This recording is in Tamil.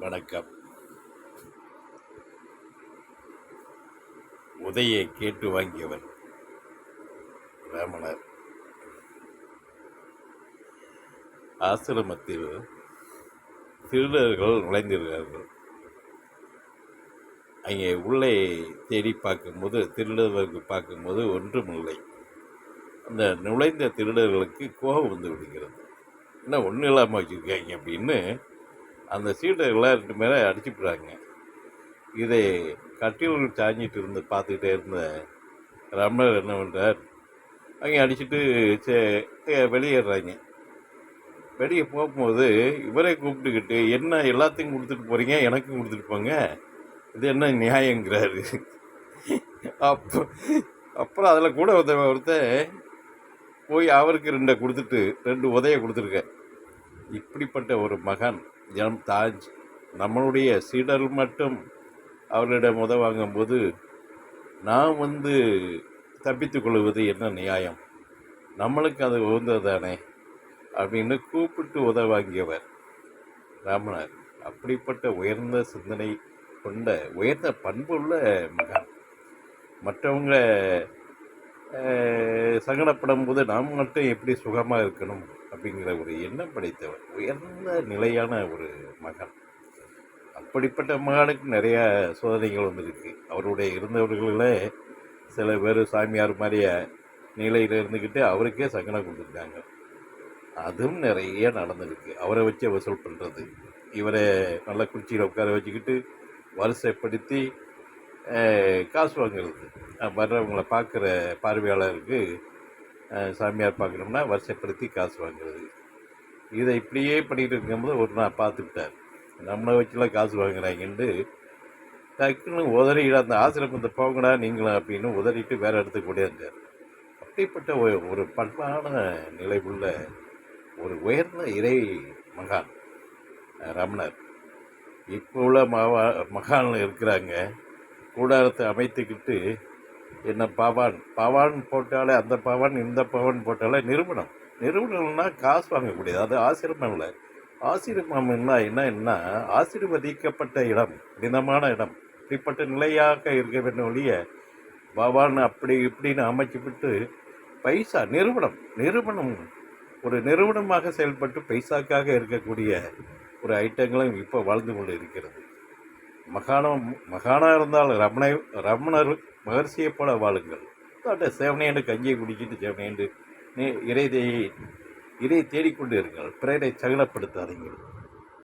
வணக்கம். உதையை கேட்டு வாங்கியவர் ராமணர். ஆசிரமத்தில் திருடர்கள் நுழைந்திருக்கிறார்கள். அங்கே உள்ளே தேடி பார்க்கும்போது திருடர்களுக்கு பார்க்கும்போது ஒன்றும் இல்லை. அந்த நுழைந்த திருடர்களுக்கு கோபம் வந்து விடுகிறது. என்ன ஒன்றும் இல்லாமல் வச்சுருக்காங்க அப்படின்னு அந்த சீடர்களை 2 பேரை அடிச்சுவிட்றாங்க. இதை கட்டில்கள் சாஞ்சிட்டு இருந்து பார்த்துக்கிட்டே இருந்த ரமணர் என்ன பண்ணுறார், அவங்க அடிச்சுட்டு வெளியேறாங்க. வெளியே போகும்போது இவரை கூப்பிட்டுக்கிட்டு, என்ன எல்லாத்தையும் கொடுத்துட்டு போகிறீங்க, எனக்கும் கொடுத்துட்டு போங்க, இது என்ன நியாயங்கிறாரு. அப்புறம் அதில் கூட ஒருத்தன் போய் அவருக்கு 2 கொடுத்துட்டு 2 உதையை கொடுத்துருக்க. இப்படிப்பட்ட ஒரு மகான் ஜனம் தாஜ் நம்மளுடைய சீடர்கள் மட்டும் அவர்களிடம் வாங்கும்போது நாம் தப்பித்து கொள்வது என்ன நியாயம், நம்மளுக்கு அது உகந்தது தானே அப்படின்னு கூப்பிட்டு வாங்கியவர் ராமணர். அப்படிப்பட்ட உயர்ந்த சிந்தனை கொண்ட உயர்ந்த பண்புள்ள மகான். மற்றவங்க சங்கடப்படும் போது நாம் மட்டும் எப்படி சுகமாக இருக்கணும் அப்படிங்கிற ஒரு எண்ணம் படைத்தவர், உயர்ந்த நிலையான ஒரு மகன். அப்படிப்பட்ட மகனுக்கு நிறைய சோதனைகள் வந்திருக்கு. அவருடைய இருந்தவர்களில் சில பேர் சாமியார் மாதிரிய நிலையில் இருந்துக்கிட்டு அவருக்கே சங்கடம் கொடுத்துருக்காங்க. அதுவும் நிறைய நடந்திருக்கு. அவரை வச்சு வசூல் பண்ணுறது, இவரை நல்ல குச்சியில் உட்கார வச்சுக்கிட்டு வரிசைப்படுத்தி காசு வாங்குறது. வர்றவங்களை பார்க்குற பார்வையாளருக்கு சாமியார் பார்க்கணும்னா வரிசைப்படுத்தி காசு வாங்குறது. இதை இப்படியே பண்ணிகிட்டு இருக்கும்போது ஒரு நாள் பார்த்துக்கிட்டார், நம்மளை வச்சுலாம் காசு வாங்குறாங்கன்ட்டு டக்குன்னு உதறிட்டு அந்த ஆசிரமத்தை போங்கடா நீங்களும் அப்படின்னு உதறிட்டு வேறு இடத்துக்கு ஓடியாந்தார். அப்படிப்பட்ட ஒரு பண்பான நிலை உள்ள ஒரு உயர்ந்த இறை மகான் ரமணர். இப்போ உள்ள மகான் இருக்கிறாங்க, கூடாரத்தை அமைத்துக்கிட்டு என்ன பாவான் போட்டாலே அந்த பாவான் இந்த பாவான் போட்டாலே நிறுவனம்னா காசு வாங்கக்கூடியது. அது ஆசிரமம் இல்லை. ஆசிரமம்னா என்ன ஆசீர்வதிக்கப்பட்ட இடம், தினமான இடம், இப்படிப்பட்ட நிலையாக இருக்க வேண்டும் ஒழிய பாவான் அப்படி இப்படின்னு அமைச்சுவிட்டு பைசா நிறுவனம் ஒரு நிறுவனமாக செயல்பட்டு பைசாக்காக இருக்கக்கூடிய ஒரு ஐட்டங்களும் இப்போ வாழ்ந்து கொண்டு இருக்கிறது. மகானாக இருந்தால் ரமணர் மகர்ஷியை போல வாழுங்கள். சேவனையண்டு கஞ்சியை குடிச்சிட்டு சேவனையண்டு இறை தேடிக்கொண்டு இருங்கள், பிறரை சகலப்படுத்தாதீங்கள்.